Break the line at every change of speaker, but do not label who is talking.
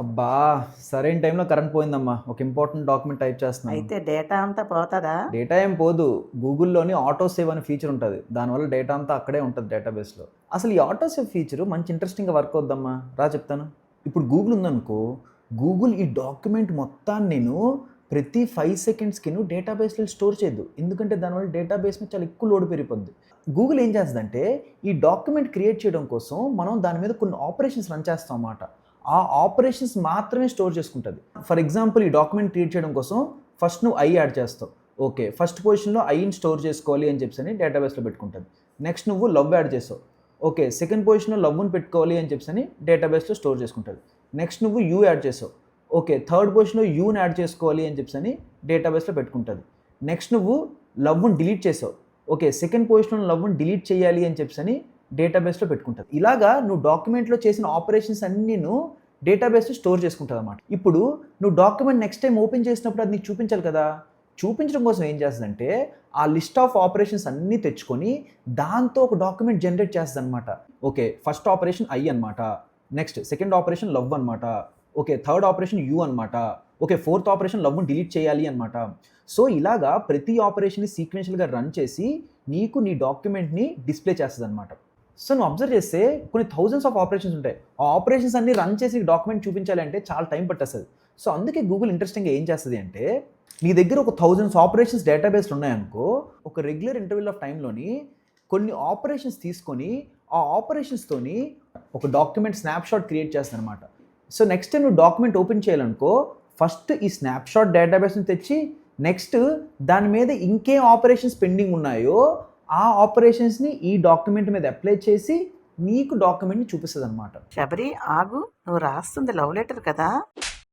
అబ్బా! సరైన టైంలో కరెంట్ పోయిందమ్మా. ఒక ఇంపార్టెంట్ డాక్యుమెంట్ టైప్ చేస్తున్నాను.
అయితే డేటా అంతా పోతదా?
డేటా ఏం పోదు. గూగుల్‌లోని ఆటో సేవ్ అనే ఫీచర్ ఉంటది. దానివల్ల డేటా అంతా అక్కడే ఉంటది డేటాబేస్‌లో. అసలు ఈ ఆటో సేవ్ ఫీచర్ మంచి ఇంట్రెస్టింగ్‌గా వర్క్ అవుద్దమ్మా. రా చెప్తాను. ఇప్పుడు గూగుల్ ఉందనుకో, గూగుల్ ఈ డాక్యుమెంట్ మొత్తాన్ని ప్రతి 5 సెకండ్స్‌కిను డేటాబేస్‌లో స్టోర్ చేయదు. ఎందుకంటే దానివల్ల డేటాబేస్ మీద చాలా ఎక్కువ లోడ్ పెరిగిపోద్ది. గూగుల్ ఏం చేస్తదంటే, ఈ డాక్యుమెంట్ క్రియేట్ చేయడం కోసం మనం దాని మీద కొన్ని ఆపరేషన్స్ రన్ చేస్తాం అన్నమాట. ఆ ఆపరేషన్స్ మాత్రమే స్టోర్ చేసుకుంటది. ఫర్ ఎగ్జాంపుల్ ఈ డాక్యుమెంట్ క్రియేట్ చేయడం కోసం ఫస్ట్ నువ్వు ఐ యాడ్ చేస్తావు. ఓకే. ఫస్ట్ పొజిషన్‌లో ఐని స్టోర్ చేసుకోవాలి అని చెప్పేసని డేటాబేస్‌లో పెట్టుకుంటది. నెక్స్ట్ నువ్వు లవ్ యాడ్ చేసావు. ఓకే. సెకండ్ పొజిషన్‌లో లవ్‌ని పెట్టుకోవాలి అని చెప్పేసని డేటాబేస్‌లో స్టోర్ చేసుకుంటది. నెక్స్ట్ నువ్వు యూ యాడ్ చేసావు. ఓకే. థర్డ్ పొజిషన్‌లో యూని యాడ్ చేసుకోవాలి అని చెప్పేసని డేటాబేస్‌లో పెట్టుకుంటది. నెక్స్ట్ నువ్వు లవ్‌ని డిలీట్ చేసావు. ఓకే. సెకండ్ పొజిషన్‌లో లవ్‌ని డిలీట్ చేయాలి అని చెప్పేసని డేటాబేస్‌లో పెట్టుకుంటది. ఇలాగా నువ్వు డాక్యుమెంట్‌లో చేసిన ఆపరేషన్స్ అన్నీను డేటాబేస్‌లో స్టోర్ చేసుకుంటదన్నమాట. ఇప్పుడు నువ్వు డాక్యుమెంట్ నెక్స్ట్ టైమ్ ఓపెన్ చేసినప్పుడు అది నీకు చూపించాలి కదా! చూపించడం కోసం ఏం చేస్తదంటే, ఆ లిస్ట్ ఆఫ్ ఆపరేషన్స్ అన్నీ తెచ్చుకొని దాంతో ఒక డాక్యుమెంట్ జనరేట్ చేస్తదన్నమాట. ఓకే. ఫస్ట్ ఆపరేషన్ ఐ అన్నమాట. నెక్స్ట్ సెకండ్ ఆపరేషన్ లవ్ అన్నమాట. ఓకే. థర్డ్ ఆపరేషన్ యూ అన్నమాట. ఓకే. ఫోర్త్ ఆపరేషన్ లవ్‌ని డిలీట్ చేయాలి అన్నమాట. సో, ఇలాగా ప్రతి ఆపరేషన్‌ని సీక్వెన్షియల్‌గా రన్ చేసి నీకు నీ డాక్యుమెంట్‌ని డిస్‌ప్లే చేస్తదన్నమాట. సో, నువ్వు అబ్జర్వ్ చేస్తే కొన్ని థౌసండ్స్ ఆఫ్ ఆపరేషన్స్ ఉంటాయి. ఆ ఆపరేషన్స్ అన్నీ రన్ చేసి డాక్యుమెంట్ చూపించాలి అంటే చాలా టైం పట్టేస్తది. సో, అందుకే గూగుల్ ఇంట్రెస్టింగ్‌గా ఏం చేస్తది అంటే, నీ దగ్గర ఒక థౌసండ్స్ ఆపరేషన్స్ డేటాబేస్‌లో ఉన్నాయనుకో, ఒక రెగ్యులర్ ఇంటర్వల్ ఆఫ్ టైమ్‌లోని కొన్ని ఆపరేషన్స్ తీసుకొని, ఆ ఆపరేషన్స్‌తోని ఒక డాక్యుమెంట్ స్నాప్‌షాట్ క్రియేట్ చేస్తదనమాట. సో, నెక్స్ట్ టైమ్ నువ్వు డాక్యుమెంట్ ఓపెన్ చేయాలనుకో, ఫస్ట్ ఈ స్నాప్‌షాట్ డేటాబేస్‌ని తెచ్చి, నెక్స్ట్ దాని మీద ఇంకేం ఆపరేషన్స్ పెండింగ్ ఉన్నాయో, ఆ ఆపరేషన్స్‌ని ఈ డాక్యుమెంట్ మీద అప్లై చేసి, నీకు డాక్యుమెంట్‌ని చూపిస్తదనమాట.
శబరి ఆగు, నువ్వు రాస్తుంది లవ్ లెటర్ కదా?